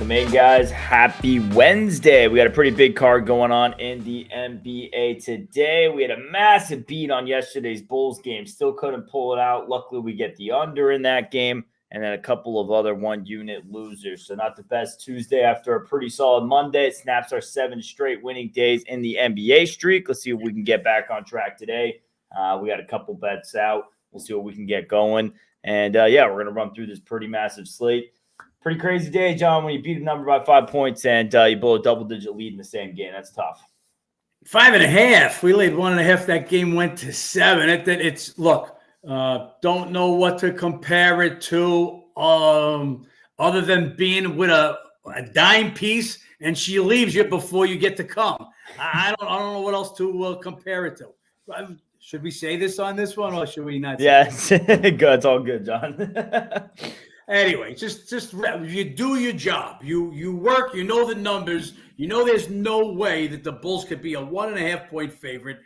Welcome in, guys. Happy Wednesday. We got a pretty big card going on in the NBA today. We had a massive beat on yesterday's Bulls game. Still couldn't pull it out. Luckily, we get the under in that game, and then a couple of other one-unit losers. So not the best Tuesday after a pretty solid Monday. It snaps our 7 straight winning days in the NBA streak. Let's see if we can get back on track today. We got a couple bets out. We'll see what we can get going. And, we're going to run through this pretty massive slate. Pretty crazy day, John, when you beat a number by 5 points and you blow a double-digit lead in the same game. That's tough. 5.5. We laid 1.5. That game went to 7. Don't know what to compare it to other than being with a dime piece and she leaves you before you get to come. I don't know what else to compare it to. Should we say this on this one or should we not? Yes, good. It's all good, John. Anyway, just you do your job. You work. You know the numbers. You know there's no way that the Bulls could be a 1.5-point favorite,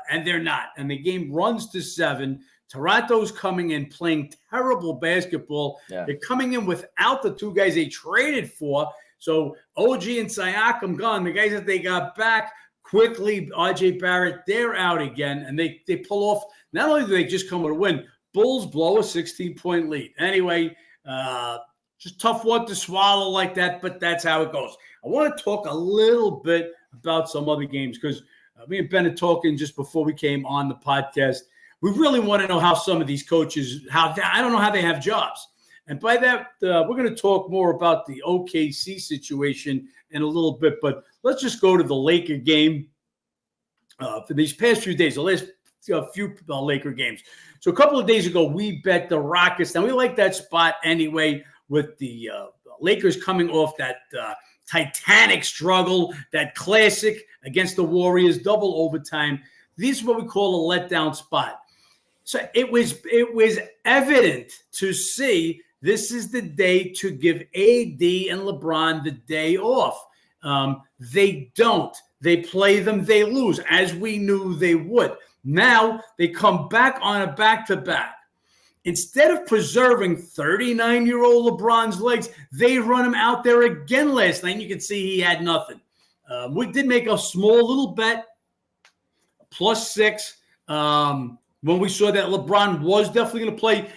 and they're not. And the game runs to 7. Toronto's coming in playing terrible basketball. Yeah. They're coming in without the 2 guys they traded for. So OG and Siakam gone. The guys that they got back quickly, RJ Barrett, they're out again, and they pull off. Not only do they just come with a win, Bulls blow a 16-point lead. Anyway. Just tough one to swallow like that, but that's how it goes. I want to talk a little bit about some other games because me and Ben are talking just before we came on the podcast. We really want to know how some of these coaches, I don't know how they have jobs. And by that, we're going to talk more about the OKC situation in a little bit, but let's just go to the Laker game for these past few days, the last few Laker games. So a couple of days ago, we bet the Rockets. Now, we like that spot anyway with the Lakers coming off that titanic struggle, that classic against the Warriors, double overtime. These are what we call a letdown spot. So it was evident to see this is the day to give AD and LeBron the day off. They don't. They play them, they lose, as we knew they would. Now they come back on a back-to-back. Instead of preserving 39-year-old LeBron's legs, they run him out there again last night. And you can see he had nothing. We did make a small little bet, +6, when we saw that LeBron was definitely going to play.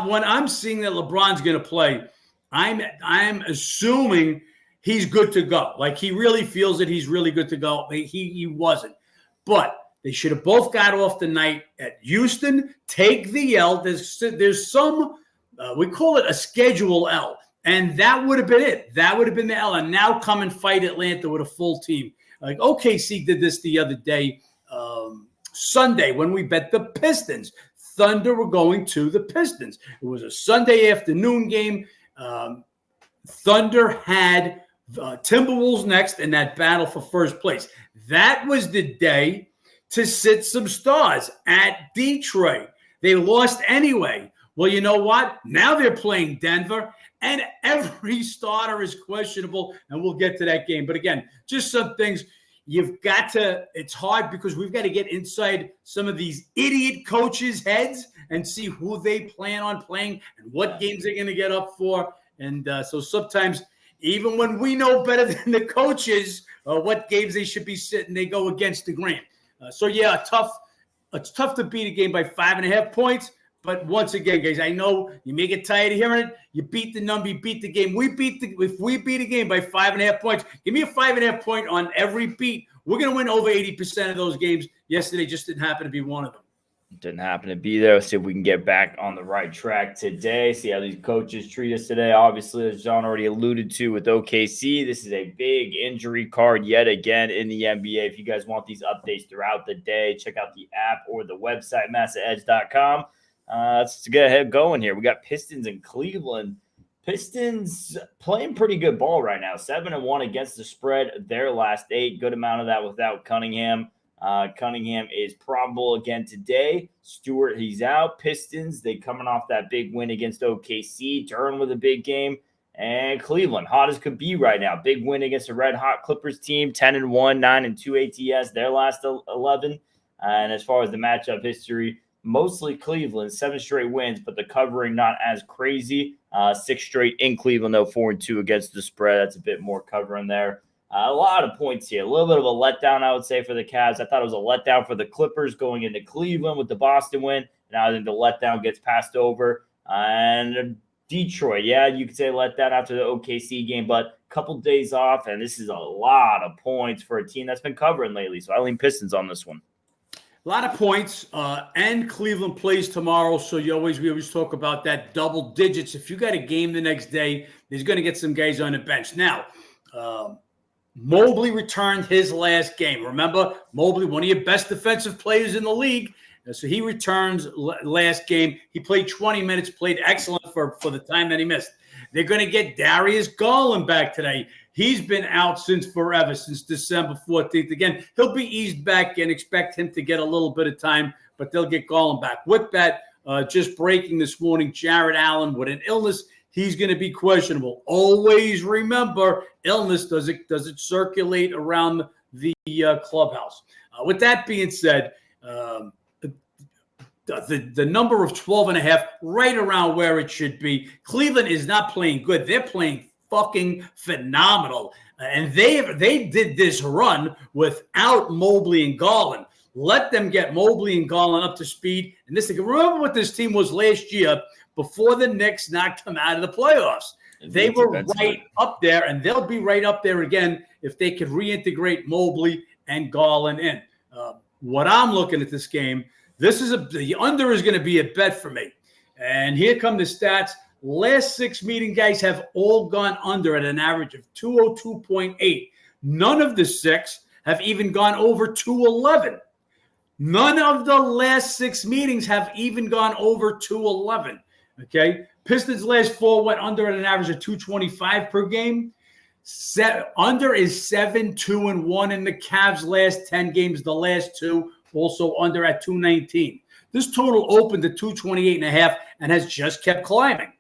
When I'm seeing that LeBron's going to play, I'm assuming he's good to go. Like he really feels that he's really good to go. He wasn't. But they should have both got off the night at Houston. Take the L. There's some, we call it a schedule L. And that would have been it. That would have been the L. And now come and fight Atlanta with a full team. Like OKC did this the other day, Sunday, when we bet the Pistons. Thunder were going to the Pistons. It was a Sunday afternoon game. Thunder had Timberwolves next in that battle for first place. That was the day to sit some stars at Detroit. They lost anyway. Well, you know what? Now they're playing Denver, and every starter is questionable, and we'll get to that game. But again, just some things you've got to – it's hard because we've got to get inside some of these idiot coaches' heads and see who they plan on playing and what games they're going to get up for. And so sometimes even when we know better than the coaches what games they should be sitting, they go against the grain. It's tough to beat a game by 5.5 points. But once again, guys, I know you may get tired of hearing it. You beat the number, you beat the game. If we beat a game by 5.5 points, give me a 5.5 point on every beat. We're going to win over 80% of those games. Yesterday just didn't happen to be one of them. Didn't happen to be there. Let's see if we can get back on the right track today. See how these coaches treat us today. Obviously, as John already alluded to with OKC, this is a big injury card yet again in the NBA. If you guys want these updates throughout the day, check out the app or the website, massaedge.com. Let's get ahead going here. We got Pistons in Cleveland. Pistons playing pretty good ball right now. 7-1 against the spread. Their last 8. Good amount of that without Cunningham. Cunningham is probable again today. Stewart, he's out. Pistons, they coming off that big win against OKC. Durham with a big game. And Cleveland, hot as could be right now. Big win against a red-hot Clippers team. 10-1, 9-2 ATS, their last 11. And as far as the matchup history, mostly Cleveland, 7 straight wins, but the covering not as crazy. 6 straight in Cleveland, though, 4-2 against the spread. That's a bit more covering there. A lot of points here. A little bit of a letdown, I would say, for the Cavs. I thought it was a letdown for the Clippers going into Cleveland with the Boston win. Now I think the letdown gets passed over. And Detroit, yeah, you could say letdown after the OKC game, but a couple days off, and this is a lot of points for a team that's been covering lately. So I lean Pistons on this one. A lot of points, and Cleveland plays tomorrow, so we always talk about that double digits. If you got a game the next day, there's going to get some guys on the bench. Now, Mobley returned his last game. Remember, Mobley, one of your best defensive players in the league. So he returns last game. He played 20 minutes, played excellent for the time that he missed. They're going to get Darius Garland back today. He's been out since forever, since December 14th. Again, he'll be eased back and expect him to get a little bit of time, but they'll get Garland back. With that, just breaking this morning, Jared Allen with an illness. He's going to be questionable. Always remember, illness, does it circulate around the clubhouse? With that being said, the number of 12.5, right around where it should be. Cleveland is not playing good. They're playing fucking phenomenal. And they did this run without Mobley and Garland. Let them get Mobley and Garland up to speed. And remember what this team was last year before the Knicks knocked them out of the playoffs. They were right up there, and they'll be right up there again if they could reintegrate Mobley and Garland in. What I'm looking at this game, the under is going to be a bet for me. And here come the stats. Last 6 meeting guys have all gone under at an average of 202.8. None of the 6 have even gone over 211. None of the last 6 meetings have even gone over 211. Okay? Pistons last 4 went under at an average of 225 per game. Under is 7-2-1 in the Cavs' last 10 games. The last 2 also under at 219. This total opened at 228.5 and has just kept climbing.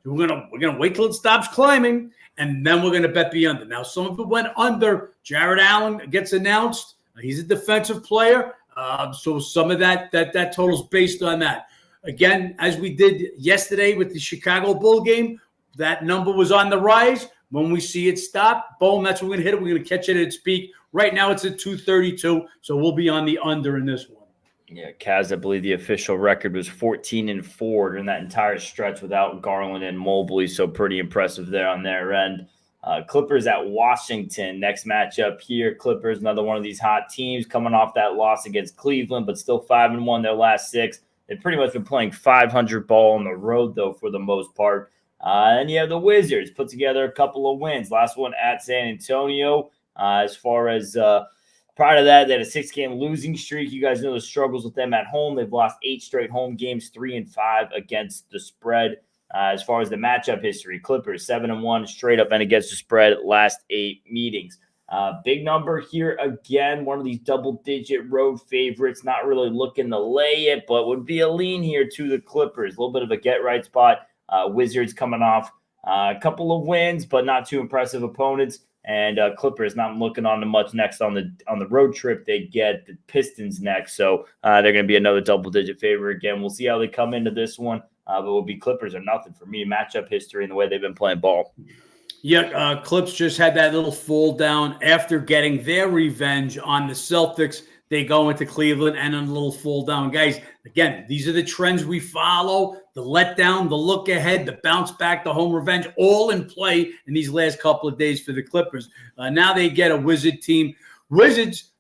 We're gonna wait till it stops climbing, and then we're gonna bet the under. Now, some of it went under. Jared Allen gets announced. He's a defensive player, so some of that total's based on that. Again, as we did yesterday with the Chicago Bull game, that number was on the rise. When we see it stop, boom, that's when we're gonna hit it. We're gonna catch it at its peak. Right now, it's at 232, so we'll be on the under in this one. Yeah, Cavs, I believe the official record was 14-4 during that entire stretch without Garland and Mobley, so pretty impressive there on their end. Clippers at Washington, next matchup here. Clippers, another one of these hot teams coming off that loss against Cleveland, but still 5-1 their last 6. They've pretty much been playing 500 ball on the road, though, for the most part. And you have the Wizards put together a couple of wins. Last one at San Antonio. As far as prior to that, they had a 6-game losing streak. You guys know the struggles with them at home. They've lost 8 straight home games, 3-5 against the spread. As far as the matchup history, Clippers 7-1 straight up and against the spread last 8 meetings. Big number here again. One of these double-digit road favorites. Not really looking to lay it, but would be a lean here to the Clippers. A little bit of a get-right spot. Wizards coming off a couple of wins, but not too impressive opponents. And Clippers not looking on to much next on the road trip. They get the Pistons next, so they're going to be another double-digit favorite again. We'll see how they come into this one, but it will be Clippers or nothing for me. Matchup history and the way they've been playing ball. Yeah, Clips just had that little fall down after getting their revenge on the Celtics. They go into Cleveland and a little fall down. Guys, again, these are the trends we follow. The letdown, the look ahead, the bounce back, the home revenge, all in play in these last couple of days for the Clippers. Now they get a Wizard team. Wizards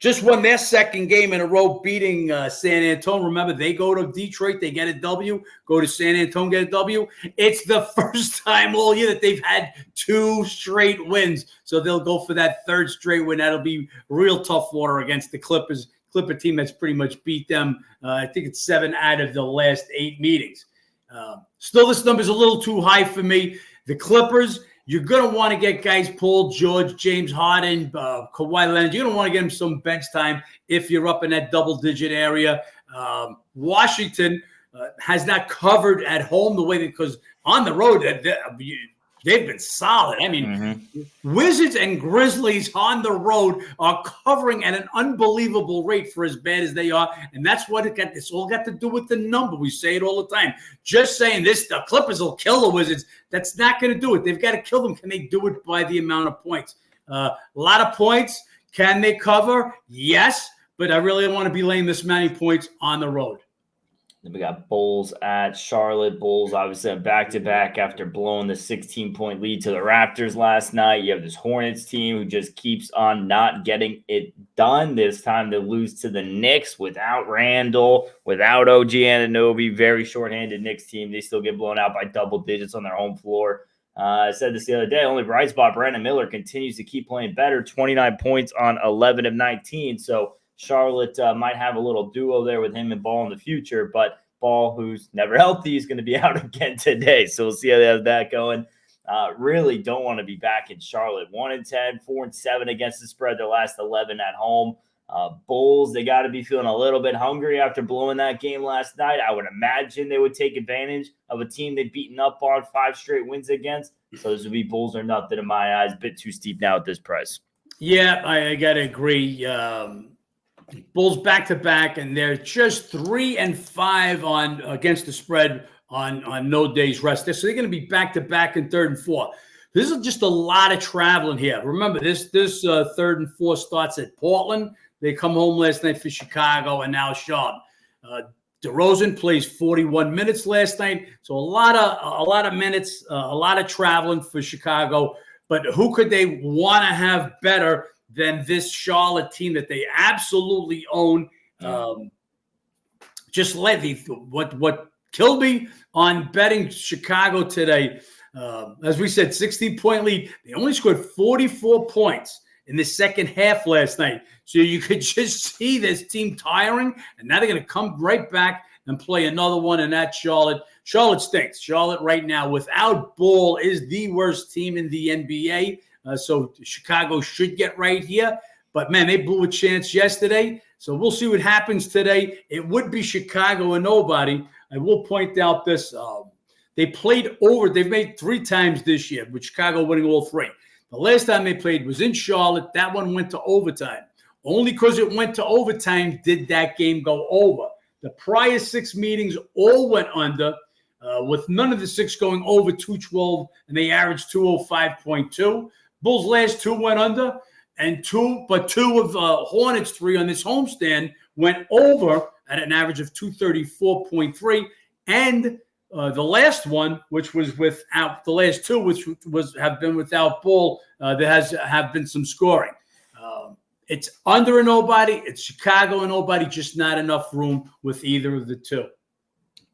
just won their 2nd game in a row, beating San Antonio. Remember, they go to Detroit, they get a W. Go to San Antonio, get a W. It's the first time all year that they've had 2 straight wins. So they'll go for that 3rd straight win. That'll be real tough water against the Clipper team that's pretty much beat them. I think it's 7 out of the last 8 meetings. Still, this number's a little too high for me. The Clippers, you're going to want to get guys Paul George, James Harden, Kawhi Leonard. You're going to want to get them some bench time if you're up in that double-digit area. Washington has not covered at home the way because on the road, They've been solid. I mean, Wizards and Grizzlies on the road are covering at an unbelievable rate for as bad as they are. And that's what it's all got to do with the number. We say it all the time. Just saying the Clippers will kill the Wizards. That's not going to do it. They've got to kill them. Can they do it by the amount of points? A lot of points. Can they cover? Yes. But I really don't want to be laying this many points on the road. Then we got Bulls at Charlotte. Bulls obviously back-to-back after blowing the 16-point lead to the Raptors last night. You have this Hornets team who just keeps on not getting it done. This time they lose to the Knicks without Randall, without OG Anunoby. Very shorthanded Knicks team. They still get blown out by double digits on their home floor. I said this the other day. Only bright spot, Brandon Miller continues to keep playing better. 29 points on 11 of 19. So Charlotte might have a little duo there with him and Ball in the future, but Ball, who's never healthy, is going to be out again today. So we'll see how they have that going. Really don't want to be back in Charlotte. 1-10, 4-7 against the spread. Their last 11 at home. Bulls, they got to be feeling a little bit hungry after blowing that game last night. I would imagine they would take advantage of a team they've beaten up on 5 straight wins against. So this would be Bulls or nothing in my eyes. A bit too steep now at this price. Yeah, I got to agree. Bulls back-to-back, and they're just 3-5 on against the spread on no days rest. So they're going to be back-to-back in 3rd and 4th. This is just a lot of traveling here. Remember, this 3rd and 4th starts at Portland. They come home last night for Chicago and now Charlotte. DeRozan plays 41 minutes last night, so a lot of minutes, a lot of traveling for Chicago. But who could they want to have better than this Charlotte team that they absolutely own? Just let what killed me on betting Chicago today. As we said, 16-point lead. They only scored 44 points in the second half last night. So you could just see this team tiring, and now they're going to come right back and play another one, and that's Charlotte. Charlotte stinks. Charlotte right now, without Ball, is the worst team in the NBA. So Chicago should get right here. But, man, they blew a chance yesterday. So we'll see what happens today. It would be Chicago or nobody. I will point out this. They played over. They've made 3 times this year, with Chicago winning all 3. The last time they played was in Charlotte. That one went to overtime. Only because it went to overtime did that game go over. The prior 6 meetings all went under, with none of the 6 going over 212, and they averaged 205.2. Bulls' last 2 went under, and 2 of Hornets' 3 on this homestand went over at an average of 234.3. And the last one, which was without the last 2, which have been without Ball, there have been some scoring. It's under a nobody. It's Chicago and nobody. Just not enough room with either of the 2.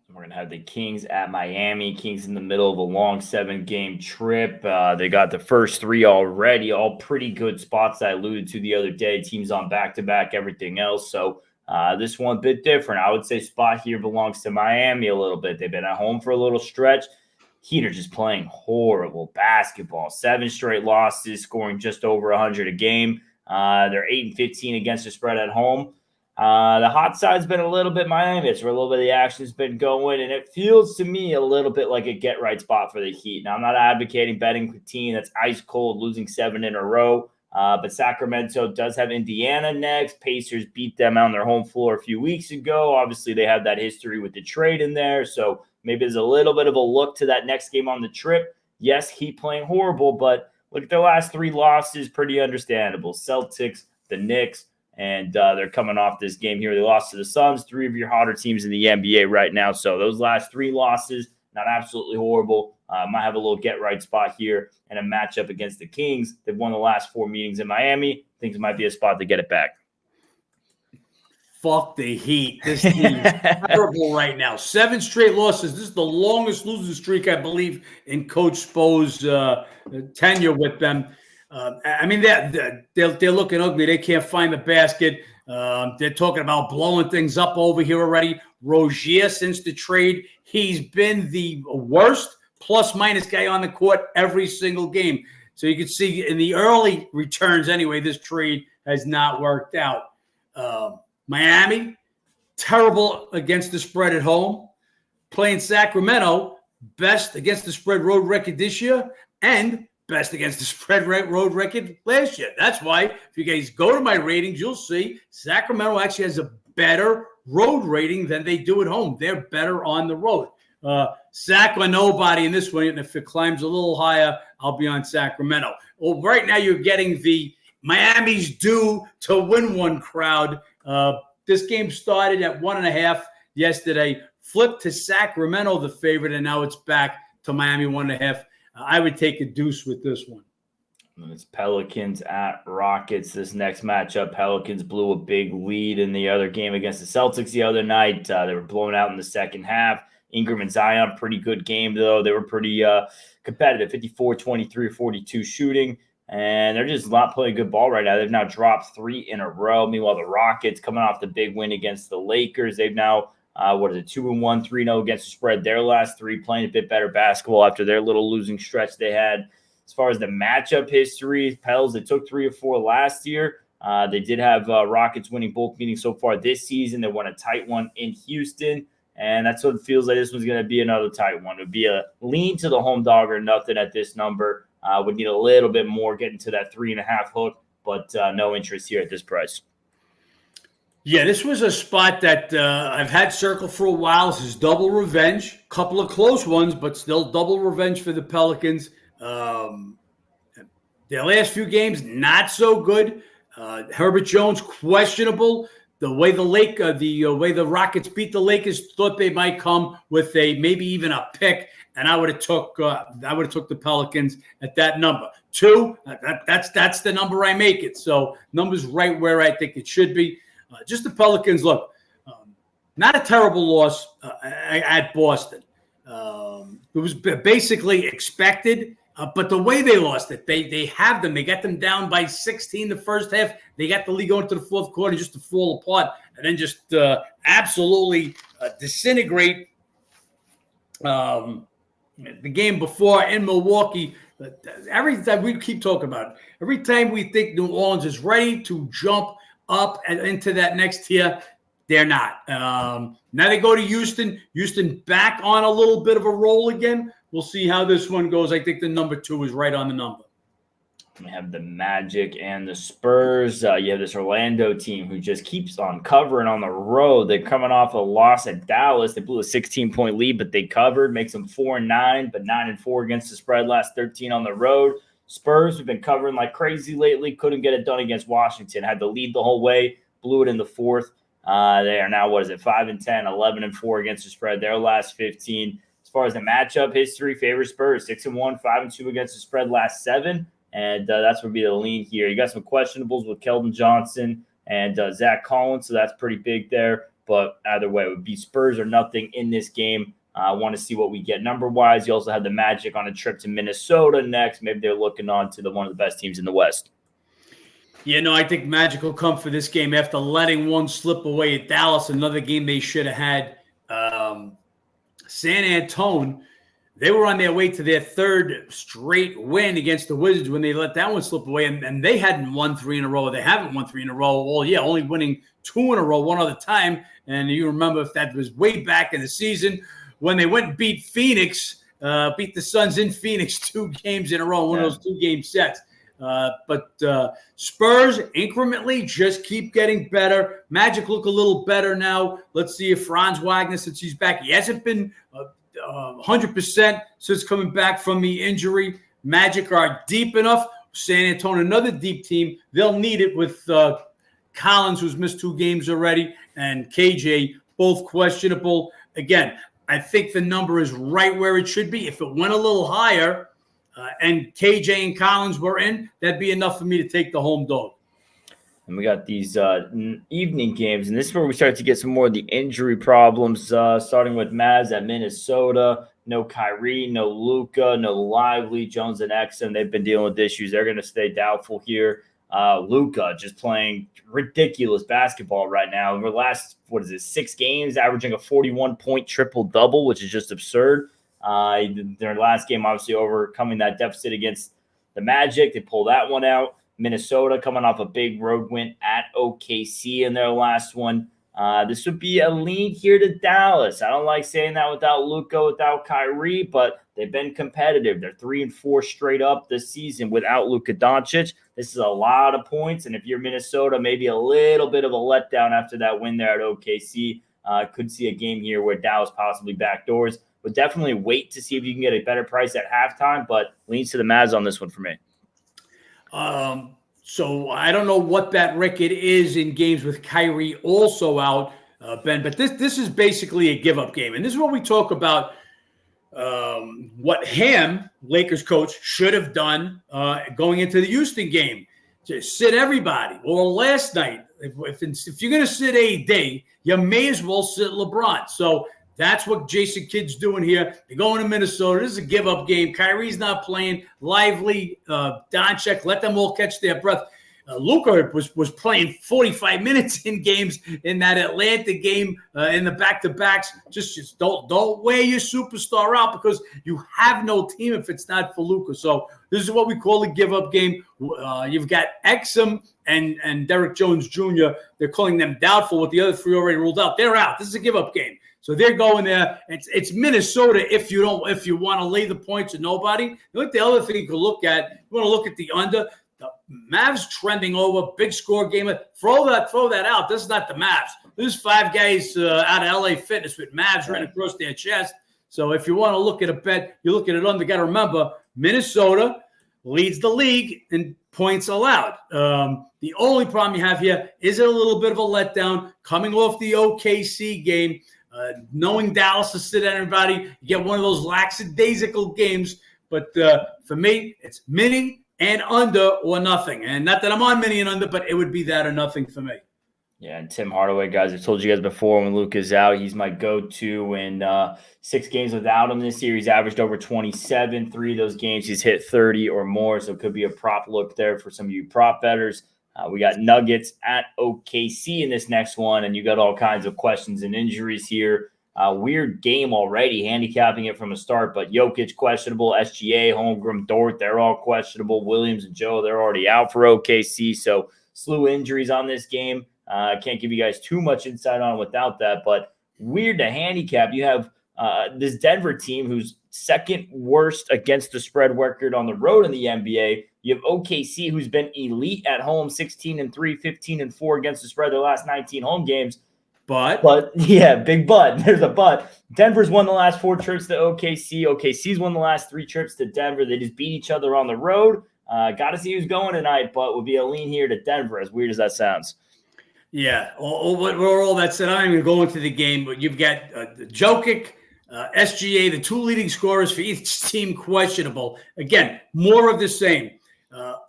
We're going to have the Kings at Miami. Kings in the middle of a long 7-game trip. They got the first 3 already, all pretty good spots I alluded to the other day. Teams on back-to-back, everything else. So this one a bit different. I would say spot here belongs to Miami a little bit. They've been at home for a little stretch. Heat are just playing horrible basketball. 7 straight losses, scoring just over 100 a game. They're 8-15 against the spread at home. The hot side's been a little bit Miami. It's where a little bit of the action's been going, and it feels to me a little bit like a get-right spot for the Heat. Now, I'm not advocating betting a team that's ice cold, losing 7 in a row, but Sacramento does have Indiana next. Pacers beat them on their home floor a few weeks ago. Obviously, they have that history with the trade in there, so maybe there's a little bit of a look to that next game on the trip. Yes, Heat playing horrible, but look at their last 3 losses, pretty understandable. Celtics, the Knicks, and they're coming off this game here. They lost to the Suns, 3 of your hotter teams in the NBA right now. So those last 3 losses, not absolutely horrible. Might have a little get-right spot here and a matchup against the Kings. They've won the last 4 meetings in Miami. I think it might be a spot to get it back. Fuck the Heat. This team is terrible right now. 7 straight losses. This is the longest losing streak, I believe, in Coach Spo's tenure with them. I mean, they're looking ugly. They can't find the basket. They're talking about blowing things up over here already. Rozier, since the trade, he's been the worst plus-minus guy on the court every single game. So you can see in the early returns anyway, this trade has not worked out. Miami, terrible against the spread at home. Playing Sacramento, best against the spread road record this year. and best against the spread road record last year. That's why if you guys go to my ratings, you'll see Sacramento actually has a better road rating than they do at home. They're better on the road. Sac or nobody in this one, and if it climbs a little higher, I'll be on Sacramento. Well, right now you're getting the Miami's due to win one crowd. This game started at 1.5 yesterday, flipped to Sacramento, the favorite, and now it's back to Miami 1.5. I would take a deuce with this one. It's Pelicans at Rockets. This next matchup, Pelicans blew a big lead in the other game against the Celtics the other night. They were blown out in the second half. Ingram and Zion, pretty good game, though. They were pretty competitive, 54, 23, 42 shooting. And they're just not playing good ball right now. They've now dropped 3 in a row. Meanwhile, the Rockets coming off the big win against the Lakers. They've now, 2-1, 3-0 against the spread. Their last 3 playing a bit better basketball after their little losing stretch they had. As far as the matchup history, Pels, they took 3 of 4 last year. They did have Rockets winning both meetings so far this season. They won a tight one in Houston. And that's what it feels like this one's going to be, another tight one. It would be a lean to the home dog or nothing at this number. Would need a little bit more getting to that 3.5 hook, but no interest here at this price. Yeah, this was a spot that I've had circled for a while. This is double revenge. Couple of close ones, but still double revenge for the Pelicans. Their last few games, not so good. Herbert Jones, questionable. The way the Rockets beat the Lakers, thought they might come with maybe even a pick, and I would have took the Pelicans at that number. 2, that's the number I make it. So number's right where I think it should be. Just the Pelicans. Look, not a terrible loss at Boston. It was basically expected. But the way they lost it, they have them. They got them down by 16 the first half. They got the lead going to the fourth quarter just to fall apart and then just absolutely disintegrate the game before in Milwaukee. Every time we keep talking about it, every time we think New Orleans is ready to jump up and into that next tier, they're not. Now they go to Houston. Houston back on a little bit of a roll again. We'll see how this one goes. I think the number 2 is right on the number. We have the Magic and the Spurs. You have this Orlando team who just keeps on covering on the road. They're coming off a loss at Dallas. They blew a 16-point lead, but they covered. Makes them 4-9, but 9-4 against the spread. Last 13 on the road. Spurs have been covering like crazy lately. Couldn't get it done against Washington. Had to lead the whole way. Blew it in the fourth. They are now, 5-10, 11-4 against the spread. Their last 15. As far as the matchup history, favorite Spurs, 6-1, 5-2 against the spread last 7. And that's what would be the lean here. You got some questionables with Keldon Johnson and Zach Collins, so that's pretty big there. But either way, it would be Spurs or nothing in this game. I want to see what we get number-wise. You also have the Magic on a trip to Minnesota next. Maybe they're looking on to one of the best teams in the West. Yeah, no, I think Magic will come for this game after letting one slip away at Dallas, another game they should have had. San Antonio, they were on their way to their 3rd straight win against the Wizards when they let that one slip away, and they hadn't won 3 in a row. They haven't won 3 in a row. Well, yeah, only winning 2 in a row one other time. And you remember if that was way back in the season when they went and beat Phoenix, beat the Suns in Phoenix 2 games in a row, one of those 2-game sets. But Spurs incrementally just keep getting better. Magic look a little better now. Let's see if Franz Wagner, since he's back, he hasn't been 100% since coming back from the injury. Magic are deep enough. San Antonio, another deep team. They'll need it with Collins, who's missed 2 games already, and KJ, both questionable. Again, I think the number is right where it should be. If it went a little higher, and KJ and Collins were in, that'd be enough for me to take the home dog. And we got these evening games, and this is where we start to get some more of the injury problems, starting with Mavs at Minnesota. No Kyrie, no Luka, no Lively, Jones and Exum. They've been dealing with issues. They're going to stay doubtful here. Luka just playing ridiculous basketball right now. Over the last, 6 games, averaging a 41-point triple-double, which is just absurd. Their last game, obviously, overcoming that deficit against the Magic. They pull that one out. Minnesota coming off a big road win at OKC in their last one. This would be a lean here to Dallas. I don't like saying that without Luka, without Kyrie, but they've been competitive. They're 3-4 straight up this season without Luka Doncic. This is a lot of points, and if you're Minnesota, maybe a little bit of a letdown after that win there at OKC. Could see a game here where Dallas possibly backdoors. But definitely wait to see if you can get a better price at halftime, but leans to the Mavs on this one for me. So I don't know what that record is in games with Kyrie also out, Ben, but this is basically a give-up game. And this is what we talk about, what Ham, Lakers coach, should have done going into the Houston game. Just sit everybody. Or last night, if you're going to sit AD, you may as well sit LeBron. So that's what Jason Kidd's doing here. They're going to Minnesota. This is a give-up game. Kyrie's not playing. Lively, Doncic, let them all catch their breath. Luka was playing 45 minutes in games in that Atlanta game in the back-to-backs. Just don't wear your superstar out because you have no team if it's not for Luka. So this is what we call a give-up game. You've got Exum and Derrick Jones Jr. They're calling them doubtful with the other three already ruled out. They're out. This is a give-up game. So they're going there. It's Minnesota if you want to lay the points at nobody. The other thing you can look at, you want to look at the under. The Mavs trending over, big score game. Throw that out. This is not the Mavs. This is five guys out of LA Fitness with Mavs written across their chest. So if you want to look at a bet, you look at it under. Got to remember, Minnesota leads the league in points allowed. The only problem you have here is it a little bit of a letdown coming off the OKC game. Knowing Dallas is sit everybody, you get one of those lackadaisical games. But for me, it's mini and under or nothing. And not that I'm on mini and under, but it would be that or nothing for me. Yeah, and Tim Hardaway, guys, I've told you guys before when Luka's out, he's my go-to. And 6 games without him this year, he's averaged over 27. 3 of those games, he's hit 30 or more. So it could be a prop look there for some of you prop bettors. We got Nuggets at OKC in this next one, and you got all kinds of questions and injuries here. Weird game already, handicapping it from the start, but Jokic questionable, SGA, Holmgren, Dort, they're all questionable. Williams and Joe, they're already out for OKC, so slew injuries on this game. I can't give you guys too much insight on without that, but weird to handicap. You have this Denver team who's second worst against the spread record on the road in the NBA. You have OKC, who's been elite at home, 16-3, 15-4 against the spread their last 19 home games. But yeah, big but. There's a but. Denver's won the last 4 trips to OKC. OKC's won the last 3 trips to Denver. They just beat each other on the road. Got to see who's going tonight, but would be a lean here to Denver, as weird as that sounds. Yeah, all that said, I'm going to go into the game, but you've got Jokic, SGA, the 2 leading scorers for each team questionable. Again, more of the same.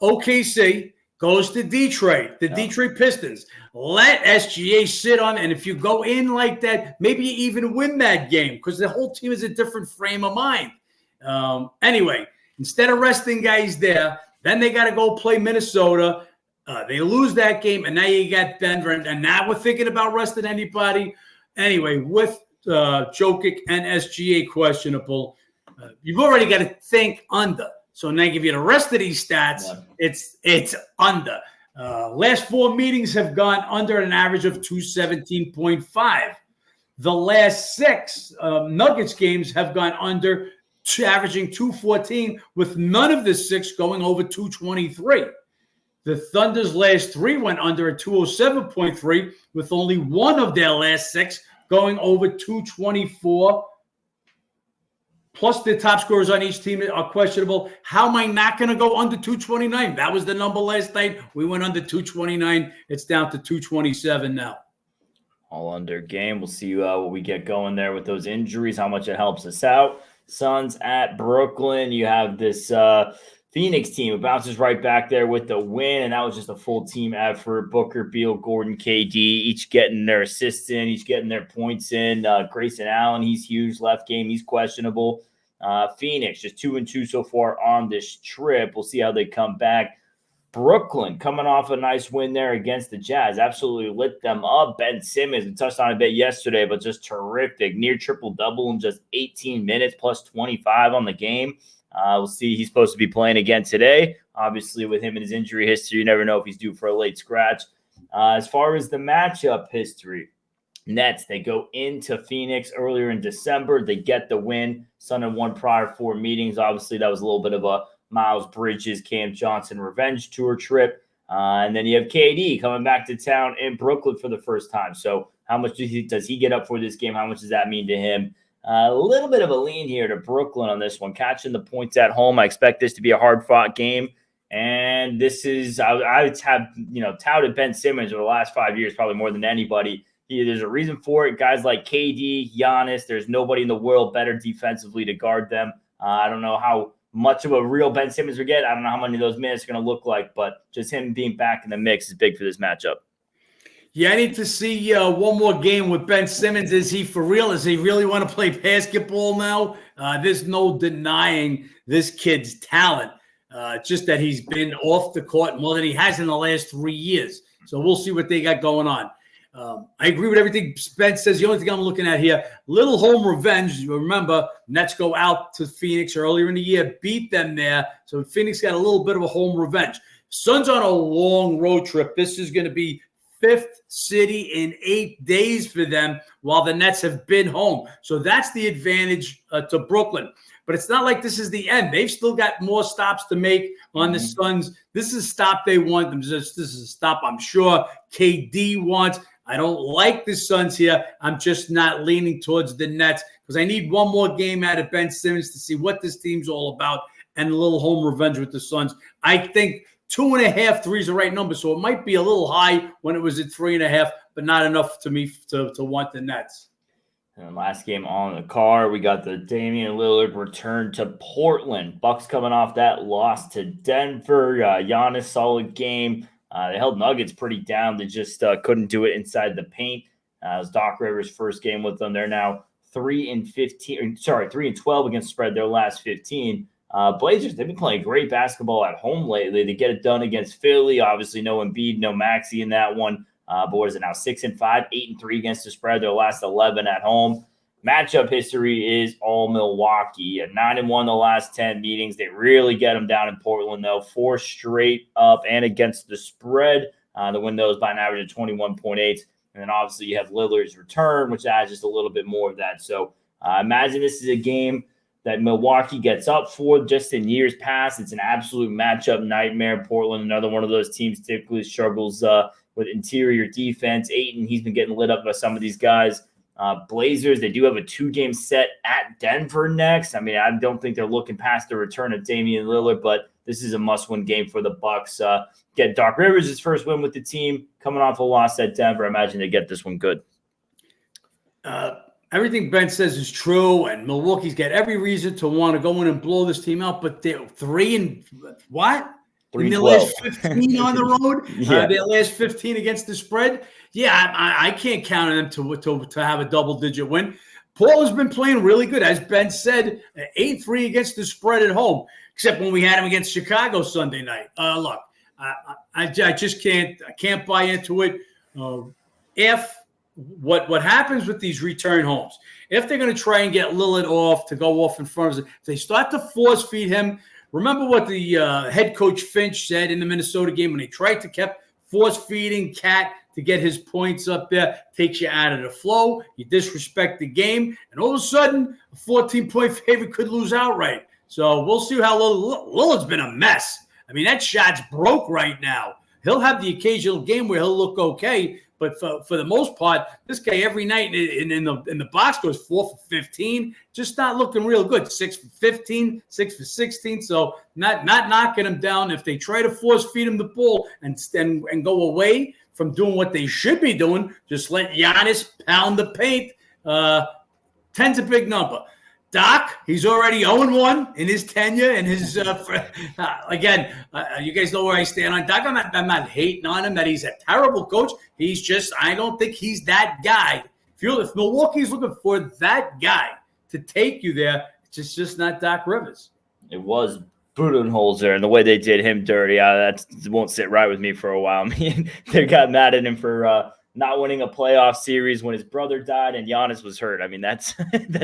OKC goes to Detroit, the Detroit Pistons. Let SGA sit on, and if you go in like that, maybe you even win that game because the whole team is a different frame of mind. Anyway, instead of resting guys there, then they got to go play Minnesota. They lose that game, and now you got Denver, and now we're thinking about resting anybody. Anyway, with Jokic and SGA questionable, you've already got to think under. So now give you the rest of these stats, it's under. Last 4 meetings have gone under an average of 217.5. The last 6 Nuggets games have gone under, averaging 214, with none of the 6 going over 223. The Thunder's last 3 went under at 207.3, with only one of their last 6 going over 224. Plus, the top scorers on each team are questionable. How am I not going to go under 229? That was the number last night. We went under 229. It's down to 227 now. All under game. We'll see what we get going there with those injuries, how much it helps us out. Suns at Brooklyn. You have this Phoenix team. It bounces right back there with the win, and that was just a full team effort. Booker, Beal, Gordon, KD, each getting their assists in, each getting their points in. Grayson Allen, he's huge. Left game, he's questionable. Phoenix, just 2-2 so far on this trip. We'll see how they come back. Brooklyn coming off a nice win there against the Jazz. Absolutely lit them up. Ben Simmons, we touched on it a bit yesterday, but just terrific. Near triple-double in just 18 minutes, plus 25 on the game. We'll see. He's supposed to be playing again today. Obviously, with him and his injury history, you never know if he's due for a late scratch. As far as the matchup history, Nets, they go into Phoenix earlier in December. They get the win. Sun had won prior 4 meetings. Obviously, that was a little bit of a Miles Bridges, Cam Johnson revenge tour trip. And then you have KD coming back to town in Brooklyn for the first time. So how much does he get up for this game? How much does that mean to him? A little bit of a lean here to Brooklyn on this one, catching the points at home. I expect this to be a hard-fought game. And this is, I would have, touted Ben Simmons over the last 5 years, probably more than anybody. There's a reason for it. Guys like KD, Giannis, there's nobody in the world better defensively to guard them. I don't know how much of a real Ben Simmons we get. I don't know how many of those minutes are going to look like, but just him being back in the mix is big for this matchup. Yeah, I need to see one more game with Ben Simmons. Is he for real? Does he really want to play basketball now? There's no denying this kid's talent. Just that he's been off the court more than he has in the last 3 years. So we'll see what they got going on. I agree with everything Ben says. The only thing I'm looking at here, little home revenge. You remember, Nets go out to Phoenix earlier in the year, beat them there. So Phoenix got a little bit of a home revenge. Suns on a long road trip. This is going to be 5th city in 8 days for them while the Nets have been home. So that's the advantage to Brooklyn. But it's not like this is the end. They've still got more stops to make on the Suns. This is a stop they want. This is a stop I'm sure KD wants. I don't like the Suns here. I'm just not leaning towards the Nets because I need one more game out of Ben Simmons to see what this team's all about and a little home revenge with the Suns. I think 2.5 3 is the right number, so it might be a little high when it was at 3.5, but not enough to me to want the Nets. And last game on the card, we got the Damian Lillard return to Portland. Bucks coming off that loss to Denver. Giannis, solid game. They held Nuggets pretty down. They just couldn't do it inside the paint. It was Doc Rivers' first game with them. They're now 3-12 against spread their last 15. Blazers, they've been playing great basketball at home lately. They get it done against Philly. Obviously, no Embiid, no Maxey in that one. But what is it now? 6-5, 8-3 against the spread. Their last 11 at home. Matchup history is all Milwaukee. At 9-1 the last 10 meetings. They really get them down in Portland, though. 4 straight up and against the spread. The win those by an average of 21.8. And then obviously you have Lillard's return, which adds just a little bit more of that. So imagine this is a game that Milwaukee gets up for just in years past. It's an absolute matchup nightmare. Portland, another one of those teams, typically struggles with interior defense. Ayton, he's been getting lit up by some of these guys. Blazers, they do have a 2-game set at Denver next. I mean, I don't think they're looking past the return of Damian Lillard, but this is a must-win game for the Bucks. Get Doc Rivers his first win with the team, coming off a loss at Denver. I imagine they get this one good. Everything Ben says is true, and Milwaukee's got every reason to want to go in and blow this team out, but they're 3 in their last 15 on the road, their last 15 against the spread. Yeah, I can't count on them to have a double-digit win. Paul has been playing really good. As Ben said, 8-3 against the spread at home, except when we had him against Chicago Sunday night. Look, I just can't buy into it. If what happens with these return homes, if they're going to try and get Lillard off to go off in front of us, if they start to force feed him. Remember what the head coach Finch said in the Minnesota game when he tried to keep force-feeding Cat to get his points up there, takes you out of the flow, you disrespect the game, and all of a sudden, a 14-point favorite could lose outright. So we'll see how Lillard's been a mess. I mean, that shot's broke right now. He'll have the occasional game where he'll look okay, but for the most part, this guy every night in the box goes 4 for 15, just not looking real good. 6 for 15, 6 for 16. So not knocking him down. If they try to force feed him the ball and go away from doing what they should be doing, just let Giannis pound the paint. 10's a big number. Doc, he's already 0-1 in his tenure and his again. You guys know where I stand on Doc. I'm not hating on him that he's a terrible coach. He's just, I don't think he's that guy. If Milwaukee's looking for that guy to take you there, it's just not Doc Rivers. It was Budenholzer, and the way they did him dirty, that won't sit right with me for a while. I mean, they got mad at him for not winning a playoff series when his brother died and Giannis was hurt. I mean, that's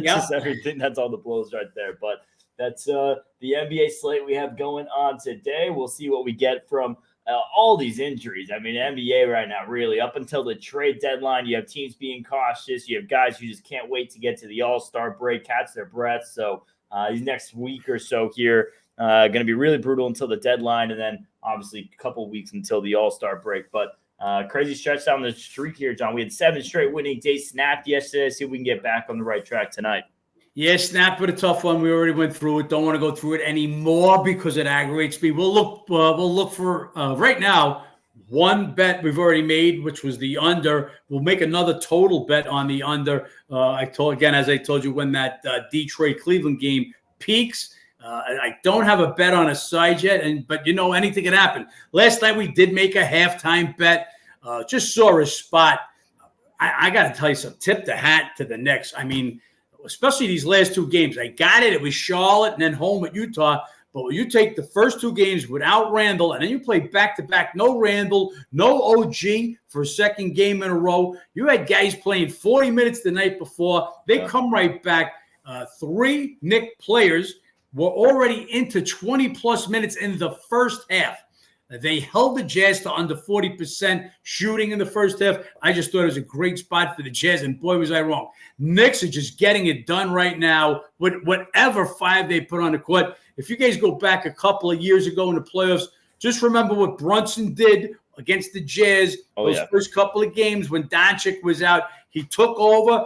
just everything. That's all the blows right there. But that's the NBA slate we have going on today. We'll see what we get from all these injuries. I mean, NBA right now, really, up until the trade deadline, you have teams being cautious. You have guys who just can't wait to get to the All-Star break, catch their breath. So these next week or so here, going to be really brutal until the deadline, and then obviously a couple weeks until the All-Star break. But crazy stretch down the streak here, John. We had 7 straight winning days snapped yesterday. See if we can get back on the right track tonight. Yeah, snapped with a tough one. We already went through it. Don't want to go through it anymore because it aggravates me. We'll look for right now one bet we've already made, which was the under. We'll make another total bet on the under. As I told you, when that Detroit-Cleveland game peaks. I don't have a bet on a side yet, but anything can happen. Last night we did make a halftime bet. Just saw a spot. I got to tell you some tip the hat to the Knicks. I mean, especially these last 2 games. I got it. It was Charlotte and then home at Utah. But when you take the first 2 games without Randall and then you play back-to-back, no Randall, no OG for a second game in a row. You had guys playing 40 minutes the night before. They come right back. 3 Knick players were already into 20-plus minutes in the first half. They held the Jazz to under 40% shooting in the first half. I just thought it was a great spot for the Jazz, and boy, was I wrong. Knicks are just getting it done right now with whatever 5 they put on the court. If you guys go back a couple of years ago in the playoffs, just remember what Brunson did against the Jazz first couple of games when Doncic was out. He took over.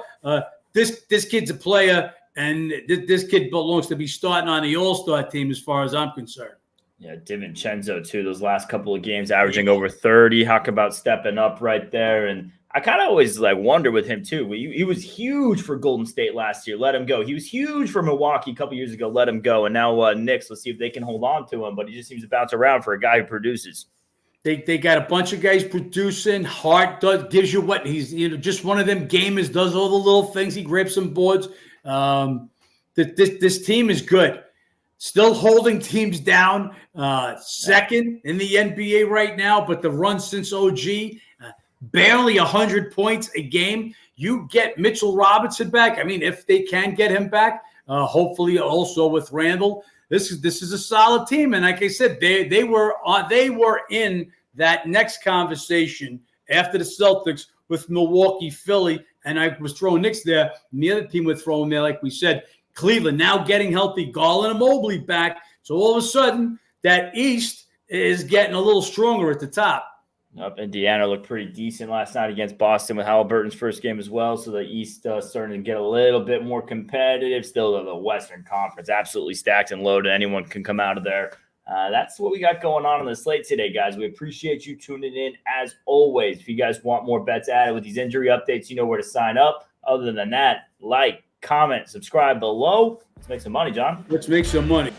This kid's a player, and this kid belongs to be starting on the All-Star team as far as I'm concerned. Yeah, DiVincenzo, too, those last couple of games, averaging over 30. Talk about stepping up right there. And I kind of always wonder with him, too. He was huge for Golden State last year. Let him go. He was huge for Milwaukee a couple years ago. Let him go. And now Knicks, let's see if they can hold on to him. But he just seems to bounce around for a guy who produces. They got a bunch of guys producing. Hart gives you what he's just one of them gamers, does all the little things. He grabs some boards. This team is good. Still holding teams down, second in the NBA right now, but the run since OG, barely 100 points a game. You get Mitchell Robinson back. I mean, if they can get him back, hopefully also with Randall. This is a solid team, and like I said, they were in that next conversation after the Celtics with Milwaukee, Philly, and I was throwing Knicks there, and the other team was throwing there, like we said. Cleveland now getting healthy, Garland and Mobley back. So all of a sudden, that East is getting a little stronger at the top. Indiana looked pretty decent last night against Boston with Halliburton's first game as well. So the East starting to get a little bit more competitive. Still, the Western Conference absolutely stacked and loaded. Anyone can come out of there. That's what we got going on the slate today, guys. We appreciate you tuning in as always. If you guys want more bets added with these injury updates, you know where to sign up. Other than that, comment, subscribe below. Let's make some money, John. Let's make some money.